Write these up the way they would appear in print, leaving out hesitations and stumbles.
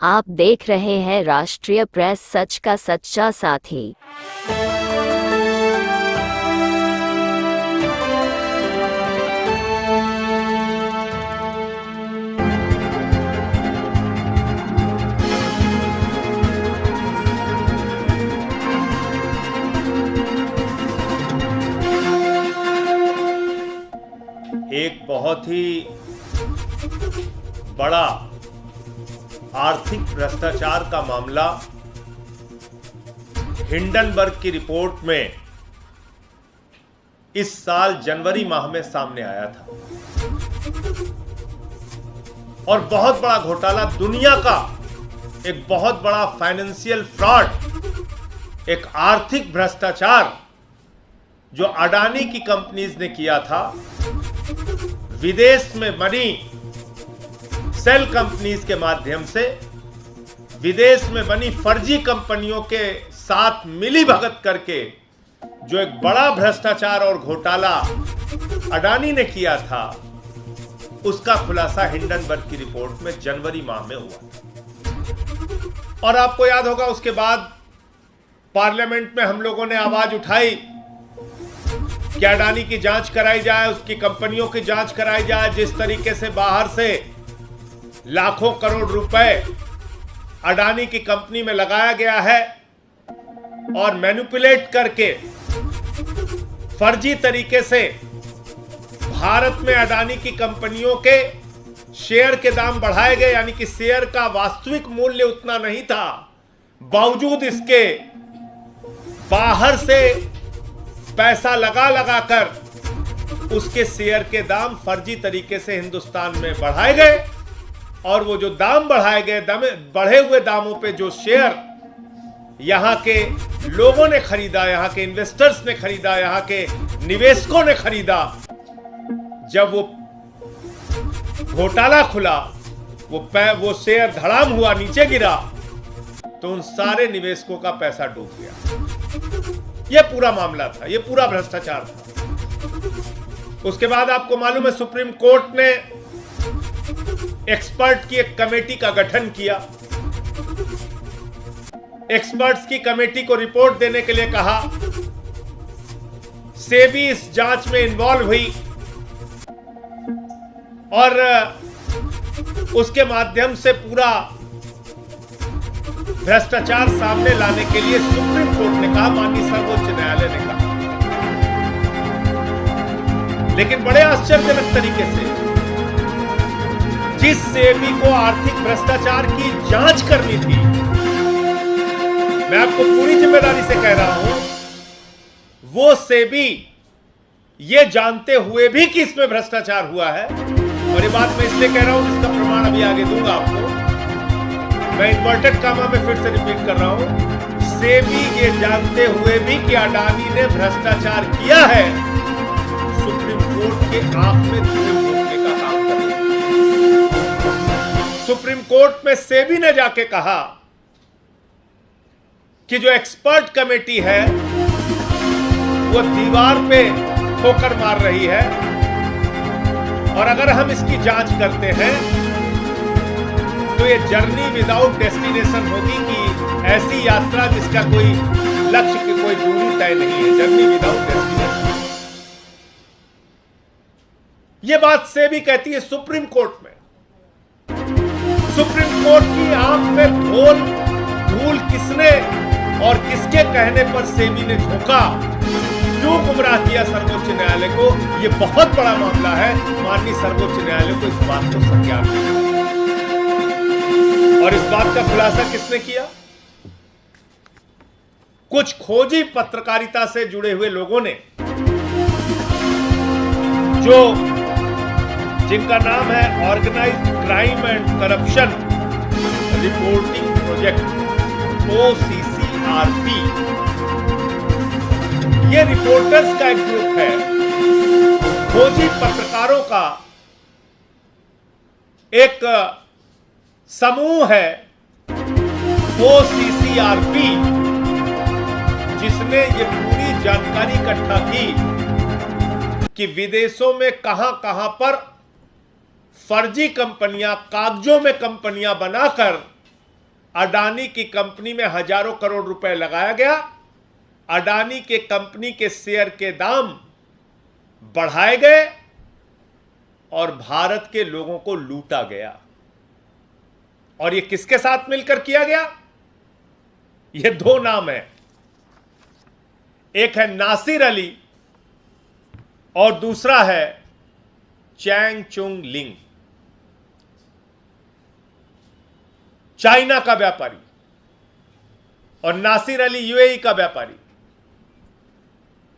आप देख रहे हैं राष्ट्रीय प्रेस, सच का सच्चा साथी। एक बहुत ही बड़ा आर्थिक भ्रष्टाचार का मामला हिंडनबर्ग की रिपोर्ट में इस साल जनवरी माह में सामने आया था और बहुत बड़ा घोटाला, दुनिया का एक बहुत बड़ा फाइनेंशियल फ्रॉड, एक आर्थिक भ्रष्टाचार जो अडानी की कंपनीज ने किया था। विदेश में बनी सेल कंपनीज के माध्यम से विदेश में बनी फर्जी कंपनियों के साथ मिली भगत करके जो एक बड़ा भ्रष्टाचार और घोटाला अडानी ने किया था, उसका खुलासा हिंडनबर्ग की रिपोर्ट में जनवरी माह में हुआ। और आपको याद होगा, उसके बाद पार्लियामेंट में हम लोगों ने आवाज उठाई कि अडानी की जांच कराई जाए, उसकी कंपनियों की जांच कराई जाए। जिस तरीके से बाहर से लाखों करोड़ रुपए अडानी की कंपनी में लगाया गया है और मैनिपुलेट करके फर्जी तरीके से भारत में अडानी की कंपनियों के शेयर के दाम बढ़ाए गए, यानी कि शेयर का वास्तविक मूल्य उतना नहीं था, बावजूद इसके बाहर से पैसा लगा कर उसके शेयर के दाम फर्जी तरीके से हिंदुस्तान में बढ़ाए गए। और वो जो दाम बढ़ाए गए, बढ़े हुए दामों पे जो शेयर यहां के लोगों ने खरीदा, यहां के इन्वेस्टर्स ने खरीदा, यहां के निवेशकों ने खरीदा, जब वो घोटाला खुला, वो शेयर धड़ाम हुआ, नीचे गिरा, तो उन सारे निवेशकों का पैसा डूब गया। यह पूरा मामला था, यह पूरा भ्रष्टाचार था। उसके बाद आपको मालूम है, सुप्रीम कोर्ट ने एक्सपर्ट की एक कमेटी का गठन किया। एक्सपर्ट्स की कमेटी को रिपोर्ट देने के लिए कहा। सेबी इस जांच में इन्वॉल्व हुई और उसके माध्यम से पूरा भ्रष्टाचार सामने लाने के लिए सुप्रीम कोर्ट ने कहा, माननीय सर्वोच्च न्यायालय ने कहा। लेकिन बड़े आश्चर्यजनक तरीके से जिस सेबी को आर्थिक भ्रष्टाचार की जांच करनी थी, मैं आपको पूरी जिम्मेदारी से कह रहा हूं, वो सेबी ये जानते हुए भी कि इसमें भ्रष्टाचार हुआ है, और ये बात मैं इसलिए कह रहा हूं, इसका प्रमाण अभी आगे दूंगा आपको, मैं इन्वर्टेड कामा में फिर से रिपीट कर रहा हूं, सेबी ये जानते हुए भी कि अडानी ने भ्रष्टाचार किया है, सुप्रीम कोर्ट के आंख में धूल झोंकने का काम कर रही है। सुप्रीम कोर्ट में सेबी ने जाके कहा कि जो एक्सपर्ट कमेटी है वो दीवार पे ठोकर मार रही है, और अगर हम इसकी जांच करते हैं तो ये जर्नी विदाउट डेस्टिनेशन होगी, कि ऐसी यात्रा जिसका कोई लक्ष्य की कोई दूरी तय नहीं है, जर्नी विदाउट डेस्टिनेशन। ये बात सेबी कहती है सुप्रीम कोर्ट में। सुप्रीम कोर्ट की आंख में धूल किसने और किसके कहने पर सेबी ने झोंका, क्यों गुमराह किया सर्वोच्च न्यायालय को, यह बहुत बड़ा मामला है। माननीय सर्वोच्च न्यायालय को इस बात को संज्ञान लेना। और इस बात का खुलासा किसने किया? कुछ खोजी पत्रकारिता से जुड़े हुए लोगों ने, जिनका नाम है organised crime and corruption reporting project, OCCRP। ये रिपोर्टर्स का एक ग्रुप है, खोजी पत्रकारों का एक समूह है, OCCRP, जिसने ये पूरी जानकारी इकट्ठा की कि विदेशों में कहां पर फर्जी कंपनियां, कागजों में कंपनियां बनाकर अडानी की कंपनी में हजारों करोड़ रुपए लगाया गया, अडानी के कंपनी के शेयर के दाम बढ़ाए गए और भारत के लोगों को लूटा गया। और यह किसके साथ मिलकर किया गया? ये दो नाम है, एक है नासिर अली और दूसरा है चैंग चुंग लिंग, चाइना का व्यापारी, और नासिर अली यूएई का व्यापारी।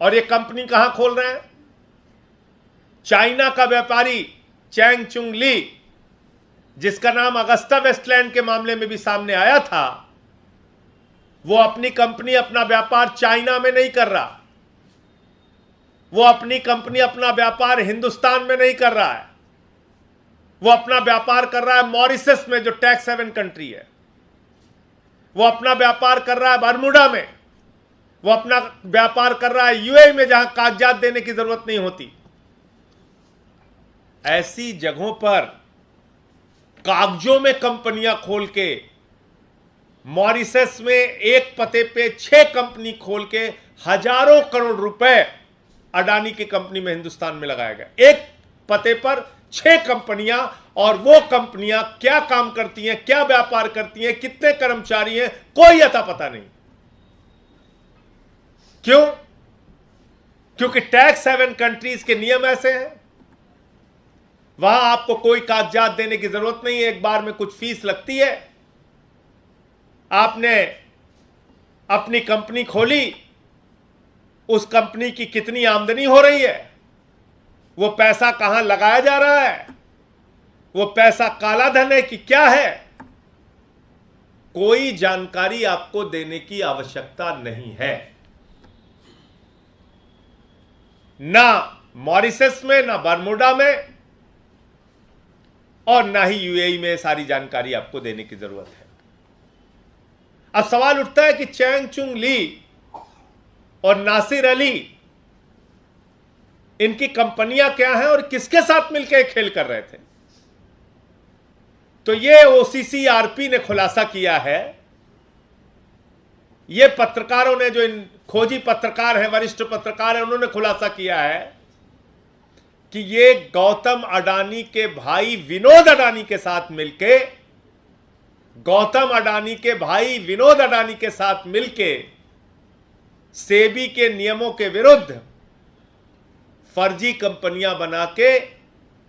और ये कंपनी कहां खोल रहे हैं? चाइना का व्यापारी चैंग चुंग ली, जिसका नाम अगस्ता वेस्टलैंड के मामले में भी सामने आया था, वो अपनी कंपनी अपना व्यापार चाइना में नहीं कर रहा, वो अपनी कंपनी अपना व्यापार हिंदुस्तान में नहीं कर रहा है, वो अपना व्यापार कर रहा है मॉरिशस में जो टैक्स हेवन कंट्री है, वो अपना व्यापार कर रहा है बरमूडा में, वो अपना व्यापार कर रहा है यूएई में जहां कागजात देने की जरूरत नहीं होती। ऐसी जगहों पर कागजों में कंपनियां खोल के, मॉरिशस में एक पते पे 6 कंपनी खोल के हजारों करोड़ रुपए अडानी की कंपनी में हिंदुस्तान में लगाया गया। एक पते पर 6 कंपनियां, और वो कंपनियां क्या काम करती हैं, क्या व्यापार करती हैं, कितने कर्मचारी हैं, कोई अता पता नहीं। क्यों? क्योंकि टैक्स हेवन कंट्रीज के नियम ऐसे हैं, वहां आपको कोई कागजात देने की जरूरत नहीं है, एक बार में कुछ फीस लगती है। आपने अपनी कंपनी खोली, उस कंपनी की कितनी आमदनी हो रही है, वो पैसा कहां लगाया जा रहा है, वो पैसा काला धन है कि क्या है, कोई जानकारी आपको देने की आवश्यकता नहीं है। ना मॉरिशस में, ना बरमूडा में, और ना ही यूएई में सारी जानकारी आपको देने की जरूरत है। अब सवाल उठता है कि चैंग चुंग ली और नासिर अली, इनकी कंपनियां क्या हैं और किसके साथ मिलकर खेल कर रहे थे? तो ये ओसीसीआरपी ने खुलासा किया है, ये पत्रकारों ने, जो इन खोजी पत्रकार हैं, वरिष्ठ पत्रकार हैं, उन्होंने खुलासा किया है कि ये गौतम अडानी के भाई विनोद अडानी के साथ मिलके, गौतम अडानी के भाई विनोद अडानी के साथ मिलके सेबी के नियमों के विरुद्ध फर्जी कंपनियां बना के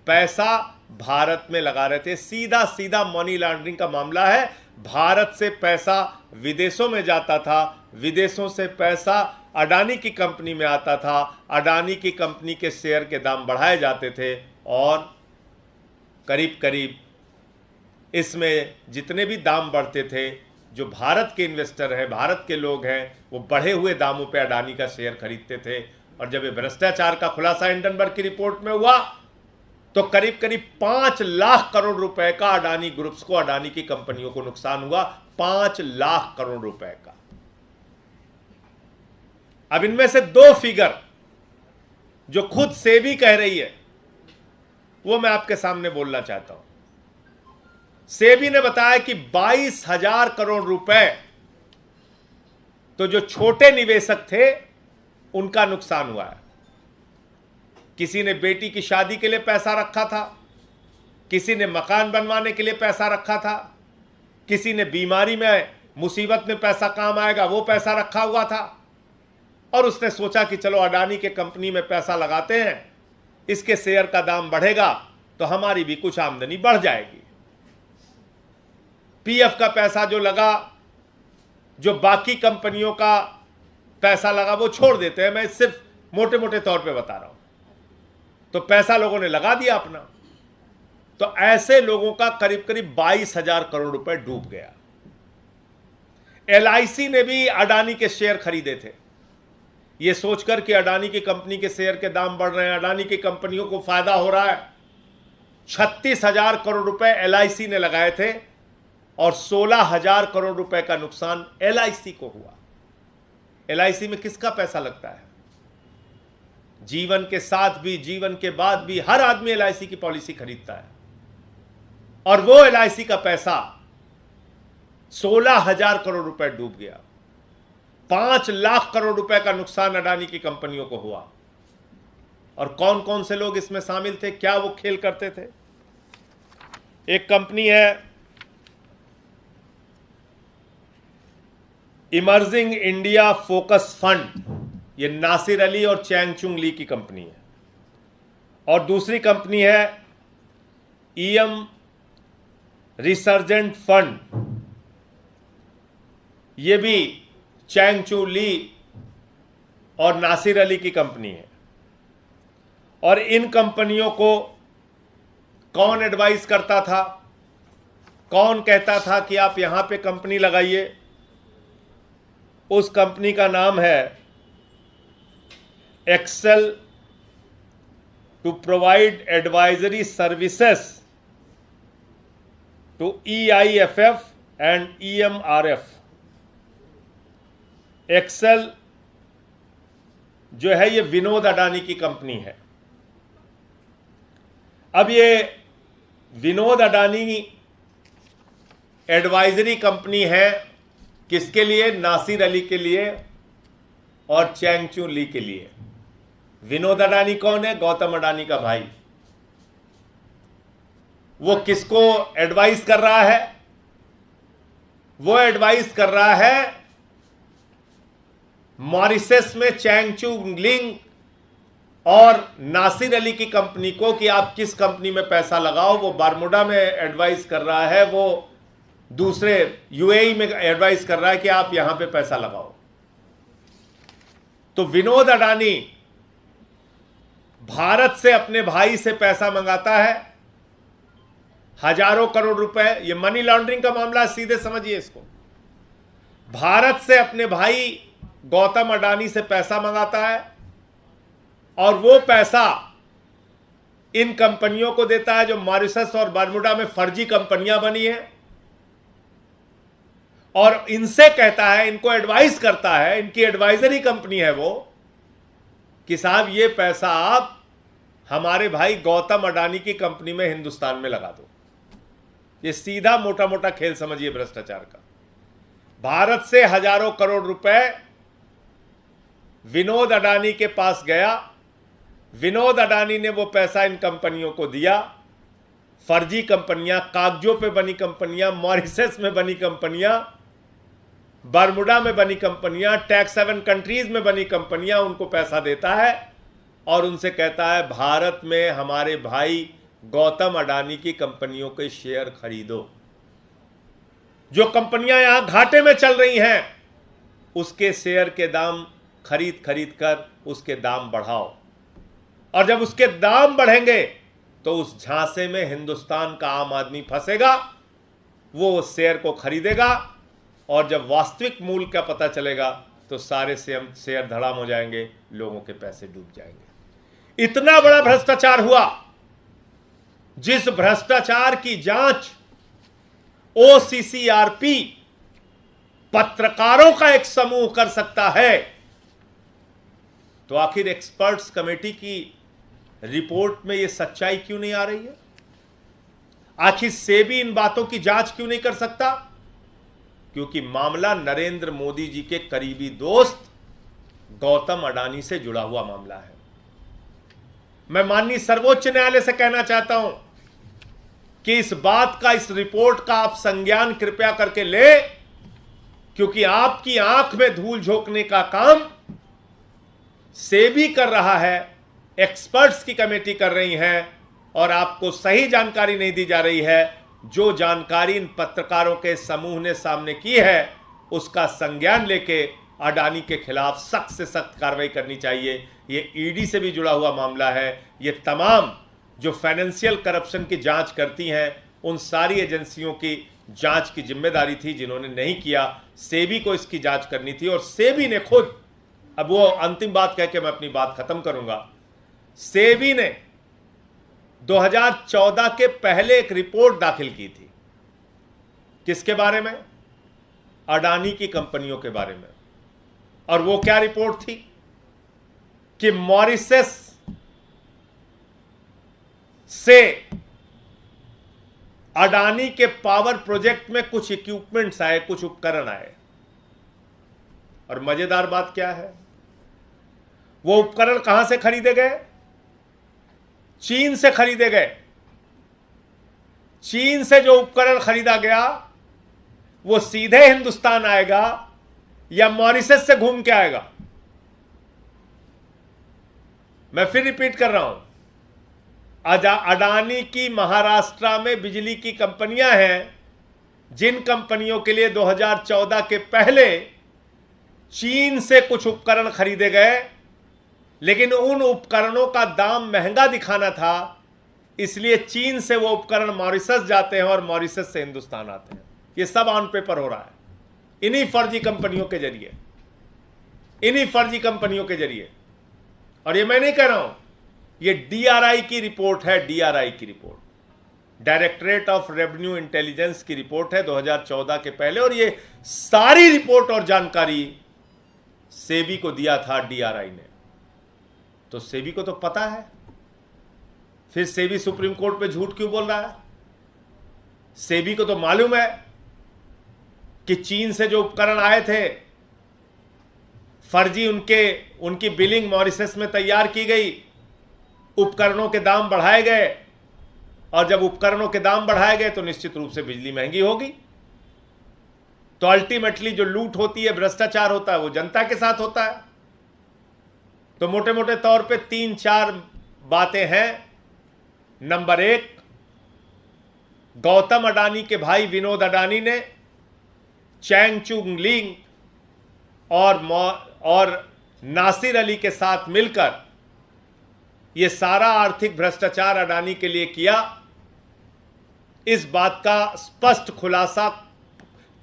पैसा भारत में लगा रहे थे। सीधा सीधा मनी लॉन्ड्रिंग का मामला है। भारत से पैसा विदेशों में जाता था, विदेशों से पैसा अडानी की कंपनी में आता था, अडानी की कंपनी के शेयर के दाम बढ़ाए जाते थे, और करीब करीब इसमें जितने भी दाम बढ़ते थे, जो भारत के इन्वेस्टर हैं, भारत के लोग हैं, वो बढ़े हुए दामों पे अडानी का शेयर खरीदते थे। और जब ये भ्रष्टाचार का खुलासा हिंडनबर्ग की रिपोर्ट में हुआ, तो करीब करीब 5 लाख करोड़ रुपए का अडानी ग्रुप्स को, अडानी की कंपनियों को नुकसान हुआ, 5 लाख करोड़ रुपए का। अब इनमें से 2 फिगर जो खुद सेबी कह रही है, वो मैं आपके सामने बोलना चाहता हूं। सेबी ने बताया कि 22,000 करोड़ रुपए तो जो छोटे निवेशक थे उनका नुकसान हुआ है। किसी ने बेटी की शादी के लिए पैसा रखा था, किसी ने मकान बनवाने के लिए पैसा रखा था, किसी ने बीमारी में, मुसीबत में पैसा काम आएगा वो पैसा रखा हुआ था, और उसने सोचा कि चलो अडानी के कंपनी में पैसा लगाते हैं, इसके शेयर का दाम बढ़ेगा तो हमारी भी कुछ आमदनी बढ़ जाएगी। पीएफ का पैसा जो लगा, जो बाकी कंपनियों का पैसा लगा, वो छोड़ देते हैं, मैं सिर्फ मोटे मोटे तौर पे बता रहा हूं। तो पैसा लोगों ने लगा दिया अपना, तो ऐसे लोगों का करीब करीब 22,000 करोड़ रुपए डूब गया। एलआईसी ने भी अडानी के शेयर खरीदे थे, ये सोचकर कि अडानी की कंपनी के शेयर के दाम बढ़ रहे हैं, अडानी की कंपनियों को फायदा हो रहा है। 36,000 करोड़ रुपए एलआईसी ने लगाए थे, और 16,000 करोड़ रुपए का नुकसान एलआईसी को हुआ। एलआईसी में किसका पैसा लगता है? जीवन के साथ भी, जीवन के बाद भी हर आदमी एलआईसी की पॉलिसी खरीदता है, और वो एलआईसी का पैसा 16,000 करोड़ रुपए डूब गया। 5 लाख करोड़ रुपए का नुकसान अडानी की कंपनियों को हुआ। और कौन कौन से लोग इसमें शामिल थे, क्या वो खेल करते थे? एक कंपनी है इमर्जिंग इंडिया फोकस फंड, ये नासिर अली और चैंगचुंग ली की कंपनी है। और दूसरी कंपनी है ईएम रिसर्जेंट फंड, ये भी चैंगचू ली और नासिर अली की कंपनी है। और इन कंपनियों को कौन एडवाइस करता था, कौन कहता था कि आप यहां पे कंपनी लगाइए? उस कंपनी का नाम है Excel to provide advisory services to EIFF and EMRF। Excel जो है ये विनोद अडानी की कंपनी है। अब ये विनोद अडानी एडवाइजरी कंपनी है किसके लिए? नासिर अली के लिए और चैंगचू ली के लिए। विनोद अडानी कौन है? गौतम अडानी का भाई। वो किसको एडवाइस कर रहा है? वो एडवाइस कर रहा है मॉरिशस में चैंगचू लिंग और नासिर अली की कंपनी को कि आप किस कंपनी में पैसा लगाओ। वो बारमूडा में एडवाइस कर रहा है, वो दूसरे UAE में एडवाइस कर रहा है कि आप यहां पे पैसा लगाओ। तो विनोद अडानी भारत से अपने भाई से पैसा मंगाता है, हजारों करोड़ रुपए। ये मनी लॉन्ड्रिंग का मामला है, सीधे समझिए इसको। भारत से अपने भाई गौतम अडानी से पैसा मंगाता है और वो पैसा इन कंपनियों को देता है जो मॉरिशस और बर्मुडा में फर्जी कंपनियां बनी हैं, और इनसे कहता है, इनको एडवाइस करता है, इनकी एडवाइजरी कंपनी है वो, कि साहब ये पैसा आप हमारे भाई गौतम अडानी की कंपनी में हिंदुस्तान में लगा दो। ये सीधा मोटा मोटा खेल समझिए भ्रष्टाचार का। भारत से हजारों करोड़ रुपए विनोद अडानी के पास गया, विनोद अडानी ने वो पैसा इन कंपनियों को दिया। फर्जी कंपनियां, कागजों पे बनी कंपनियां, मॉरिशस में बनी कंपनियां, बर्मुडा में बनी कंपनियां, टैक्स हेवन कंट्रीज में बनी कंपनियां, उनको पैसा देता है और उनसे कहता है भारत में हमारे भाई गौतम अडानी की कंपनियों के शेयर खरीदो। जो कंपनियां यहां घाटे में चल रही हैं उसके शेयर के दाम खरीद कर उसके दाम बढ़ाओ, और जब उसके दाम बढ़ेंगे तो उस झांसे में हिंदुस्तान का आम आदमी फंसेगा, वो उस शेयर को खरीदेगा, और जब वास्तविक मूल्य का पता चलेगा तो सारे शेयर धड़ाम हो जाएंगे, लोगों के पैसे डूब जाएंगे। इतना बड़ा भ्रष्टाचार हुआ, जिस भ्रष्टाचार की जांच OCCRP पत्रकारों का एक समूह कर सकता है, तो आखिर एक्सपर्ट्स कमेटी की रिपोर्ट में यह सच्चाई क्यों नहीं आ रही है? आखिर सेबी इन बातों की जांच क्यों नहीं कर सकता? क्योंकि मामला नरेंद्र मोदी जी के करीबी दोस्त गौतम अडानी से जुड़ा हुआ मामला है। मैं माननीय सर्वोच्च न्यायालय से कहना चाहता हूं कि इस बात का, इस रिपोर्ट का आप संज्ञान कृपया करके ले, क्योंकि आपकी आंख में धूल झोंकने का काम सेबी कर रहा है, एक्सपर्ट्स की कमेटी कर रही है, और आपको सही जानकारी नहीं दी जा रही है। जो जानकारी इन पत्रकारों के समूह ने सामने की है उसका संज्ञान लेके अडानी के खिलाफ सख्त से सख्त कार्रवाई करनी चाहिए। ये ईडी से भी जुड़ा हुआ मामला है। ये तमाम जो फाइनेंशियल करप्शन की जांच करती हैं उन सारी एजेंसियों की जांच की जिम्मेदारी थी, जिन्होंने नहीं किया। सेबी को इसकी जांच करनी थी, और सेबी ने खुद, अब वो अंतिम बात कह के मैं अपनी बात खत्म करूंगा, सेबी ने 2014 के पहले एक रिपोर्ट दाखिल की थी। किसके बारे में? अडानी की कंपनियों के बारे में। और वो क्या रिपोर्ट थी कि मॉरिशस से अडानी के पावर प्रोजेक्ट में कुछ इक्विपमेंट्स आए, कुछ उपकरण आए। और मजेदार बात क्या है, वो उपकरण कहां से खरीदे गए? चीन से खरीदे गए। चीन से जो उपकरण खरीदा गया वो सीधे हिंदुस्तान आएगा या मॉरिशस से घूम के आएगा? मैं फिर रिपीट कर रहा हूं, अडानी की महाराष्ट्र में बिजली की कंपनियां हैं, जिन कंपनियों के लिए 2014 के पहले चीन से कुछ उपकरण खरीदे गए, लेकिन उन उपकरणों का दाम महंगा दिखाना था, इसलिए चीन से वो उपकरण मॉरिशस जाते हैं और मॉरिशस से हिंदुस्तान आते हैं। ये सब ऑन पेपर हो रहा है इन्हीं फर्जी कंपनियों के जरिए, इन्हीं फर्जी कंपनियों के जरिए। और ये मैं नहीं कह रहा हूं, ये डीआरआई की रिपोर्ट है, डीआरआई की report, directorate of revenue intelligence की रिपोर्ट है 2014 के पहले। और ये सारी रिपोर्ट और जानकारी सेबी को दिया था डीआरआई ने। तो सेबी को तो पता है, फिर सेबी सुप्रीम कोर्ट पे झूठ क्यों बोल रहा है? सेबी को तो मालूम है कि चीन से जो उपकरण आए थे फर्जी, उनकी बिलिंग मॉरिशस में तैयार की गई, उपकरणों के दाम बढ़ाए गए, और जब उपकरणों के दाम बढ़ाए गए तो निश्चित रूप से बिजली महंगी होगी। तो अल्टीमेटली जो लूट होती है, भ्रष्टाचार होता है, वो जनता के साथ होता है। तो मोटे मोटे तौर पे 3-4 बातें हैं। नंबर 1, गौतम अडानी के भाई विनोद अडानी ने चैंगचुंग लिंग और नासिर अली के साथ मिलकर यह सारा आर्थिक भ्रष्टाचार अडानी के लिए किया। इस बात का स्पष्ट खुलासा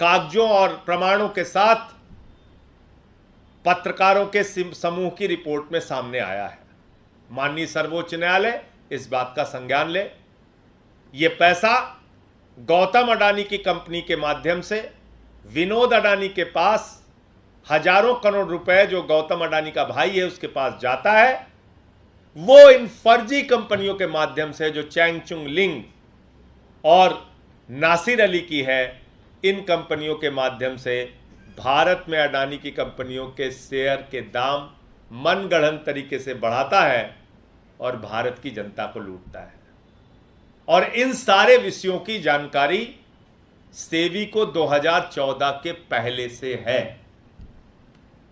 कागजों और प्रमाणों के साथ पत्रकारों के समूह की रिपोर्ट में सामने आया है। माननीय सर्वोच्च न्यायालय इस बात का संज्ञान ले। यह पैसा गौतम अडानी की कंपनी के माध्यम से विनोद अडानी के पास हजारों करोड़ रुपए, जो गौतम अडानी का भाई है उसके पास जाता है, वो इन फर्जी कंपनियों के माध्यम से, जो चैंगचुंग लिंग और नासिर अली की है, इन कंपनियों के माध्यम से भारत में अडानी की कंपनियों के शेयर के दाम मनगढ़ंत तरीके से बढ़ाता है और भारत की जनता को लूटता है। और इन सारे विषयों की जानकारी सेबी को 2014 के पहले से है,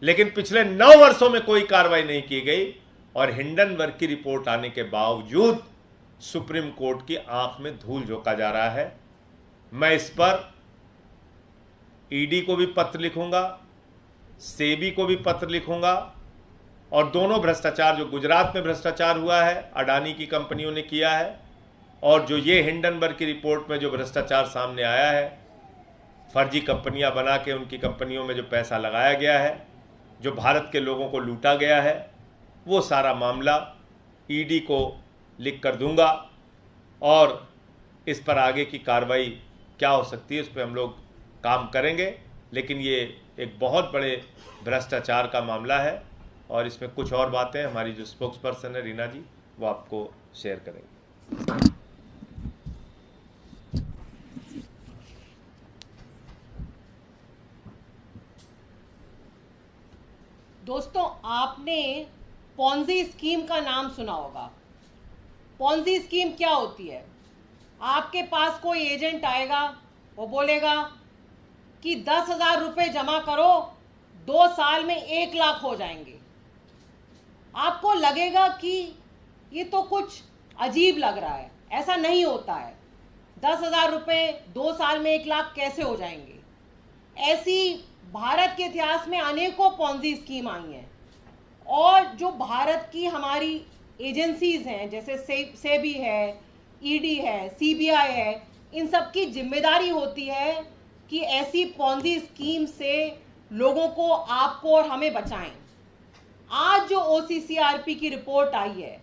लेकिन पिछले 9 वर्षों में कोई कार्रवाई नहीं की गई। और हिंडनबर्ग की रिपोर्ट आने के बावजूद सुप्रीम कोर्ट की आंख में धूल झोंका जा रहा है। मैं इस पर ईडी को भी पत्र लिखूंगा, सेबी को भी पत्र लिखूंगा, और दोनों भ्रष्टाचार, जो गुजरात में भ्रष्टाचार हुआ है अडानी की कंपनियों ने किया है, और जो ये हिंडनबर्ग की रिपोर्ट में जो भ्रष्टाचार सामने आया है, फर्जी कंपनियां बना के उनकी कंपनियों में जो पैसा लगाया गया है, जो भारत के लोगों को लूटा गया है, वो सारा मामला ईडी को लिख कर दूंगा। और इस पर आगे की कार्रवाई क्या हो सकती है, उस पर हम लोग काम करेंगे। लेकिन ये एक बहुत बड़े भ्रष्टाचार का मामला है, और इसमें कुछ और बातें हमारी जो स्पोक्स पर्सन है रीना जी, वो आपको शेयर करेंगे। दोस्तों, आपने पॉन्जी स्कीम का नाम सुना होगा। पॉन्जी स्कीम क्या होती है? आपके पास कोई एजेंट आएगा, वो बोलेगा कि 10,000 रुपये जमा करो, 2 साल में 1 लाख हो जाएंगे। आपको लगेगा कि ये तो कुछ अजीब लग रहा है, ऐसा नहीं होता है। 10,000 रुपये 2 साल में 1 लाख कैसे हो जाएंगे? ऐसी भारत के इतिहास में अनेकों पॉन्जी स्कीम आई हैं, और जो भारत की हमारी एजेंसीज हैं, जैसे सेबी है, ईडी है, सीबीआई है, इन सब की जिम्मेदारी होती है कि ऐसी पॉन्जी स्कीम से लोगों को, आपको और हमें बचाएं। आज जो ओसीसीआरपी की रिपोर्ट आई है,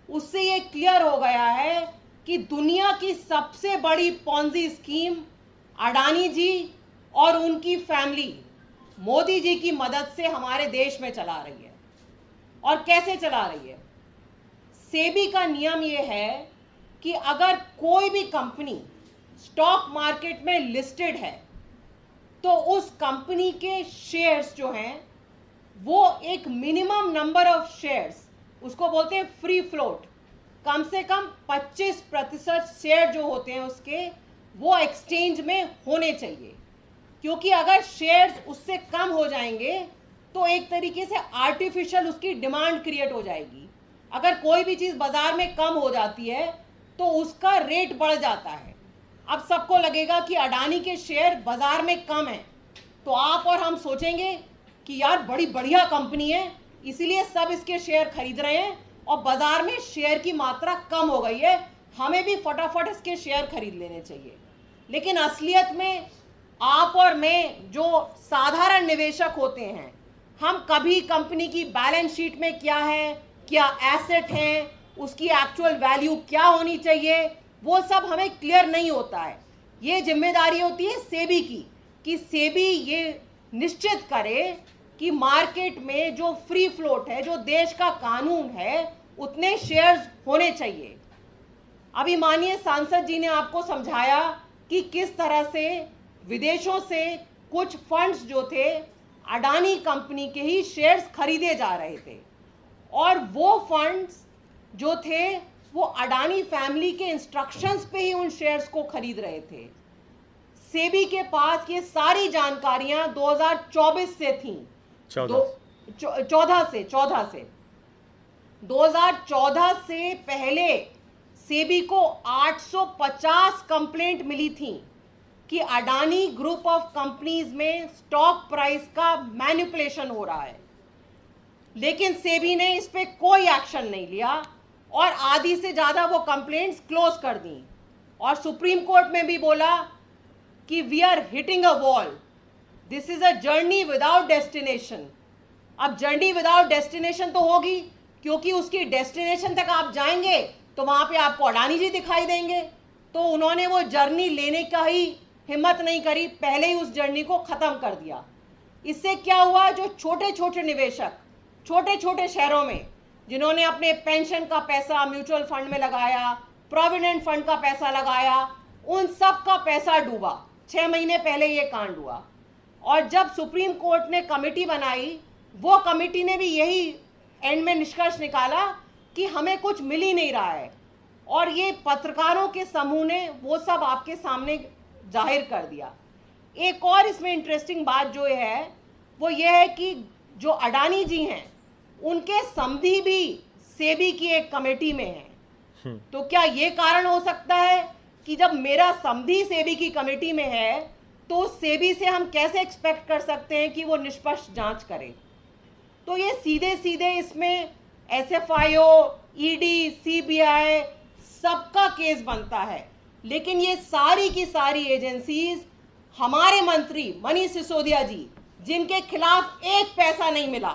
उससे ये क्लियर हो गया है कि दुनिया की सबसे बड़ी पॉन्जी स्कीम अडानी जी और उनकी फैमिली मोदी जी की मदद से हमारे देश में चला रही है। और कैसे चला रही है? सेबी का नियम यह है कि अगर कोई भी कंपनी स्टॉक मार्केट में लिस्टेड है तो उस कंपनी के शेयर्स जो हैं वो एक मिनिमम नंबर ऑफ शेयर्स, उसको बोलते हैं फ्री फ्लोट, कम से कम 25% शेयर जो होते हैं उसके वो एक्सचेंज में होने चाहिए। क्योंकि अगर शेयर्स उससे कम हो जाएंगे तो एक तरीके से आर्टिफिशियल उसकी डिमांड क्रिएट हो जाएगी। अगर कोई भी चीज़ बाजार में कम हो जाती है तो उसका रेट बढ़ जाता है। अब सबको लगेगा कि अडानी के शेयर बाजार में कम है तो आप और हम सोचेंगे कि यार बड़ी बढ़िया कंपनी है इसीलिए सब इसके शेयर खरीद रहे हैं और बाजार में शेयर की मात्रा कम हो गई है, हमें भी फटाफट इसके शेयर खरीद लेने चाहिए। लेकिन असलियत में आप और मैं जो साधारण निवेशक होते हैं, हम कभी कंपनी की बैलेंस शीट में क्या है, क्या एसेट है, उसकी एक्चुअल वैल्यू क्या होनी चाहिए, वो सब हमें क्लियर नहीं होता है। ये जिम्मेदारी होती है सेबी की कि सेबी ये निश्चित करे कि मार्केट में जो फ्री फ्लोट है, जो देश का कानून है, उतने शेयर्स होने चाहिए। अभी माननीय सांसद जी ने आपको समझाया कि किस तरह से विदेशों से कुछ फंड्स जो थे अडानी कंपनी के ही शेयर्स खरीदे जा रहे थे और वो फंड्स जो थे वो अडानी फैमिली के इंस्ट्रक्शंस पे ही उन शेयर्स को खरीद रहे थे। सेबी के पास ये सारी जानकारियां 2024 से थी, 14 से 2014 से पहले सेबी को 850 कंप्लेंट मिली थी कि अडानी ग्रुप ऑफ कंपनीज में स्टॉक प्राइस का मैनिपुलेशन हो रहा है। लेकिन सेबी ने इस पे कोई एक्शन नहीं लिया और आधी से ज़्यादा वो कंप्लेंट्स क्लोज कर दी और सुप्रीम कोर्ट में भी बोला कि we are hitting a wall, this is a journey without destination. अब जर्नी विदाउट डेस्टिनेशन तो होगी क्योंकि उसकी डेस्टिनेशन तक आप जाएंगे तो वहां पे आपको अडानी जी दिखाई देंगे, तो उन्होंने वो जर्नी लेने का ही हिम्मत नहीं करी, पहले ही उस जर्नी को ख़त्म कर दिया। इससे क्या हुआ, जो छोटे छोटे निवेशक छोटे छोटे शहरों में जिन्होंने अपने पेंशन का पैसा म्यूचुअल फंड में लगाया, प्रोविडेंट फंड का पैसा लगाया, उन सब का पैसा डूबा। 6 महीने पहले ये कांड हुआ और जब सुप्रीम कोर्ट ने कमेटी बनाई, वो कमेटी ने भी यही एंड में निष्कर्ष निकाला कि हमें कुछ मिल ही नहीं रहा है और ये पत्रकारों के समूह ने वो सब आपके सामने जाहिर कर दिया। एक और इसमें इंटरेस्टिंग बात जो है वो ये है कि जो अडानी जी हैं उनके समधी भी सेबी की एक कमेटी में हैं। तो क्या ये कारण हो सकता है कि जब मेरा समधी सेबी की कमेटी में है तो सेबी से हम कैसे एक्सपेक्ट कर सकते हैं कि वो निष्पक्ष जांच करे? तो ये सीधे सीधे इसमें एसएफआईओ, ईडी, सीबीआई सबका केस बनता है। लेकिन ये सारी की सारी एजेंसीज हमारे मंत्री मनीष सिसोदिया जी, जिनके खिलाफ एक पैसा नहीं मिला,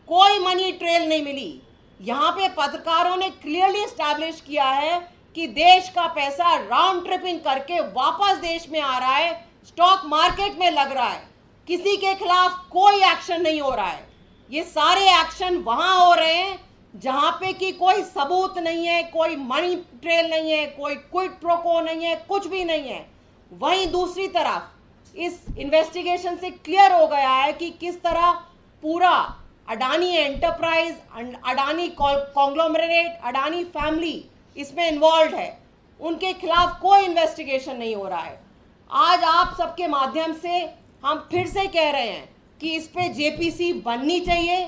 कोई मनी ट्रेल नहीं मिली, यहाँ पे पत्रकारों ने क्लियरली एस्टैब्लिश किया है कि देश का पैसा राउंड ट्रिपिंग करके वापस देश में आ रहा है, स्टॉक मार्केट में लग रहा है, किसी के खिलाफ कोई एक्शन नहीं हो रहा है। ये सारे एक्शन वहां हो रहे हैं जहां पे कि कोई सबूत नहीं है, कोई मनी ट्रेल नहीं है, कोई क्विड प्रो को नहीं है, कुछ भी नहीं है। वहीं दूसरी तरफ इस इन्वेस्टिगेशन से क्लियर हो गया है कि किस तरह पूरा Adani enterprise, Adani conglomerate, Adani family इसमें इन्वॉल्व है, उनके खिलाफ कोई इन्वेस्टिगेशन नहीं हो रहा है। आज आप सबके माध्यम से हम फिर से कह रहे हैं कि इस पे जेपीसी बननी चाहिए,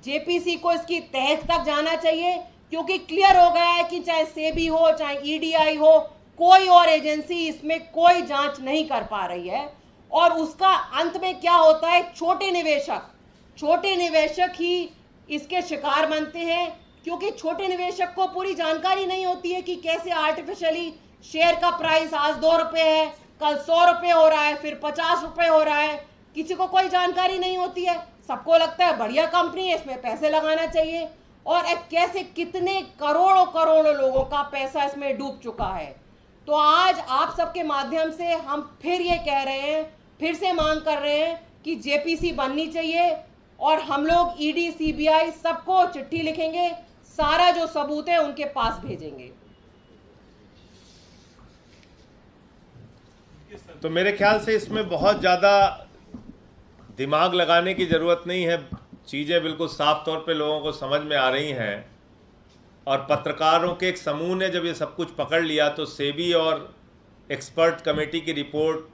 जेपीसी को इसकी तह तक जाना चाहिए, क्योंकि क्लियर हो गया है कि चाहे सेबी हो, चाहे ईडीआई हो, कोई और एजेंसी इसमें कोई जांच नहीं कर पा रही है। और उसका अंत में क्या होता है, छोटे निवेशक ही इसके शिकार बनते हैं, क्योंकि छोटे निवेशक को पूरी जानकारी नहीं होती है कि कैसे आर्टिफिशियली शेयर का प्राइस आज 2 रुपये है, कल 100 रुपये हो रहा है, फिर 50 रुपये हो रहा है, किसी को कोई जानकारी नहीं होती है। सबको लगता है बढ़िया कंपनी है, इसमें पैसे लगाना चाहिए, और कैसे कितने करोड़ों लोगों का पैसा इसमें डूब चुका है। तो आज आप सबके माध्यम से हम फिर ये कह रहे हैं, फिर से मांग कर रहे हैं कि जेपीसी बननी चाहिए और हम लोग ईडी, सीबीआई सबको चिट्ठी लिखेंगे, सारा जो सबूत है उनके पास भेजेंगे। तो मेरे ख्याल से इसमें बहुत ज़्यादा दिमाग लगाने की ज़रूरत नहीं है, चीज़ें बिल्कुल साफ तौर पे लोगों को समझ में आ रही हैं। और पत्रकारों के एक समूह ने जब ये सब कुछ पकड़ लिया तो सेबी और एक्सपर्ट कमेटी की रिपोर्ट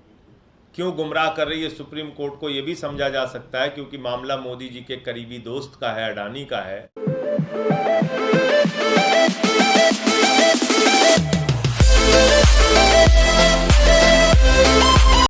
क्यों गुमराह कर रही है सुप्रीम कोर्ट को, ये भी समझा जा सकता है, क्योंकि मामला मोदी जी के करीबी दोस्त का है, अडानी का है।